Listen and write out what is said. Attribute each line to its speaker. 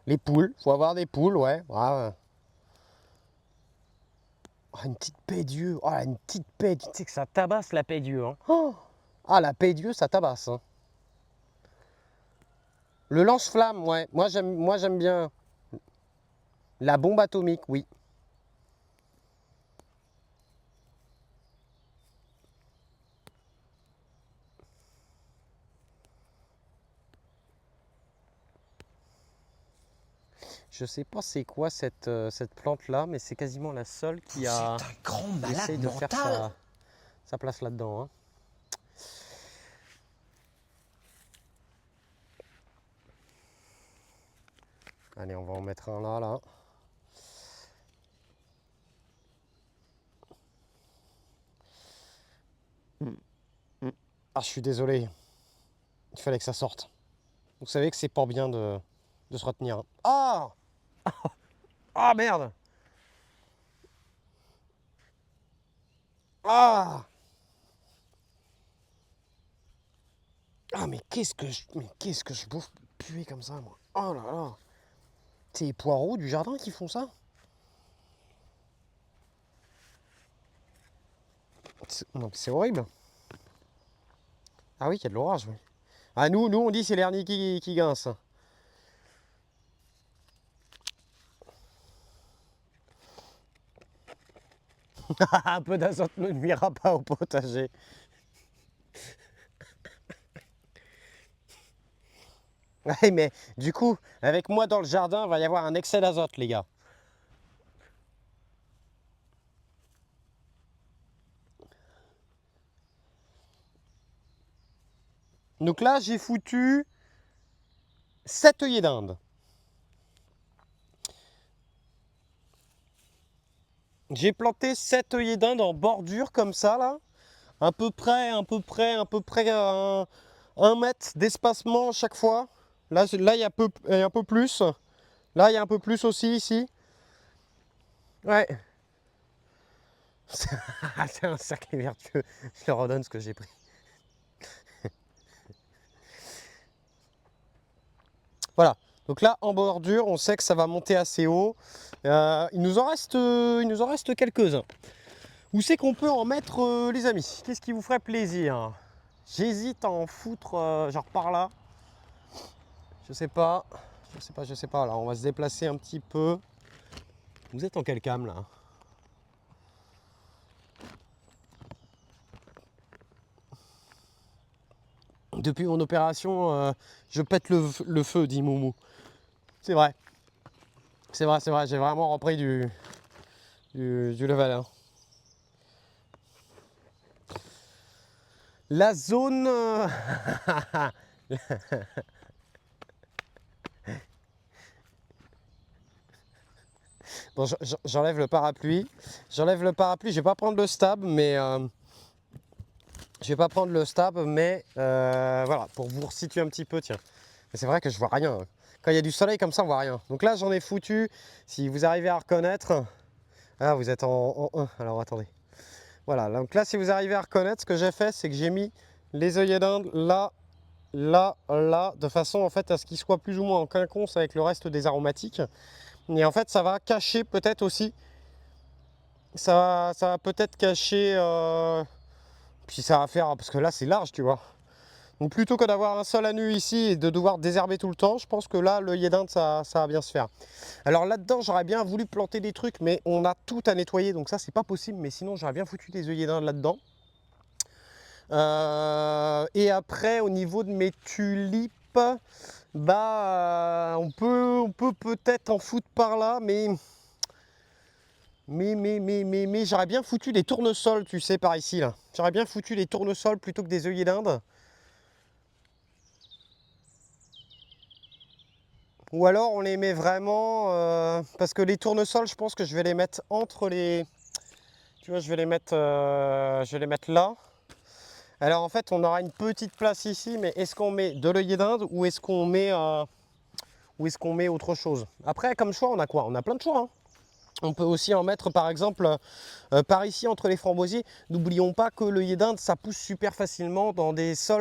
Speaker 1: Les poules, faut avoir des poules, ouais. Ah, oh, une petite paix Dieu. Oh, une petite paix. Tu sais que ça tabasse la paix Dieu. Hein. Oh. Ah, la paix Dieu, ça tabasse. Hein. Le lance-flamme, ouais. Moi j'aime bien. La bombe atomique, oui. Je sais pas c'est quoi cette plante-là, mais c'est quasiment la seule qui a
Speaker 2: C'est un grand malade
Speaker 1: essaye de faire
Speaker 2: mental.
Speaker 1: sa place là-dedans. Hein. Allez, on va en mettre un là. Ah, je suis désolé. Il fallait que ça sorte. Vous savez que c'est pas bien de se retenir. Hein. Ah! Ah, merde! Ah! Ah, mais qu'est-ce que je bouffe puer comme ça, moi? Oh là là! C'est les poireaux du jardin qui font ça? Donc c'est horrible. Ah oui, il y a de l'orage, oui. Ah, nous on dit c'est l'hernie qui grince. Un peu d'azote ne nuira pas au potager. Ouais, mais du coup, avec moi dans le jardin, il va y avoir un excès d'azote, les gars. Donc là, j'ai foutu 7 œillets d'Inde. J'ai planté 7 œillets d'Inde en bordure comme ça, là. À peu près un mètre d'espacement chaque fois. Là, il y a un peu plus. Là, il y a un peu plus aussi, ici. Ouais. C'est un cercle vertueux. Je leur redonne ce que j'ai pris. Voilà. Donc là, en bordure, on sait que ça va monter assez haut. Il nous en reste quelques-uns. Où c'est qu'on peut en mettre, les amis? Qu'est-ce qui vous ferait plaisir? J'hésite à en foutre, genre par là. Je sais pas. Je sais pas. Alors, on va se déplacer un petit peu. Vous êtes en quelle cam, là? Depuis mon opération, je pète le feu, dit Moumou. C'est vrai. C'est vrai. J'ai vraiment repris du level 1. La zone... Bon, j'enlève le parapluie. Je vais pas prendre le stab, mais... voilà, pour vous resituer un petit peu, tiens. C'est vrai que je vois rien. Hein. Quand il y a du soleil comme ça, on voit rien. Donc là, j'en ai foutu. Si vous arrivez à reconnaître... Ah, vous êtes en 1. Alors, attendez. Voilà, donc là, si vous arrivez à reconnaître, ce que j'ai fait, c'est que j'ai mis les œillets d'Inde là, de façon en fait à ce qu'ils soient plus ou moins en quinconce avec le reste des aromatiques. Et en fait, ça va cacher peut-être aussi, ça va peut-être cacher, puis ça va faire, parce que là, c'est large, tu vois. Donc plutôt que d'avoir un sol à nu ici et de devoir désherber tout le temps, je pense que là, l'œillet d'Inde, ça va bien se faire. Alors là-dedans, j'aurais bien voulu planter des trucs, mais on a tout à nettoyer, donc ça, c'est pas possible. Mais sinon, j'aurais bien foutu des œillets d'Inde là-dedans. Et après, au niveau de mes tulipes, bah, on peut peut-être en foutre par là, mais j'aurais bien foutu des tournesols, tu sais, par ici, là. J'aurais bien foutu des tournesols plutôt que des œillets d'Inde. Ou alors on les met vraiment, parce que les tournesols, je pense que je vais les mettre entre les... Tu vois, je vais les mettre là. Alors en fait, on aura une petite place ici, mais est-ce qu'on met de l'œillet d'Inde ou est-ce qu'on met, autre chose? Après, comme choix, on a quoi? On a plein de choix. Hein. On peut aussi en mettre par exemple par ici entre les framboisiers. N'oublions pas que l'œillet d'Inde, ça pousse super facilement dans des sols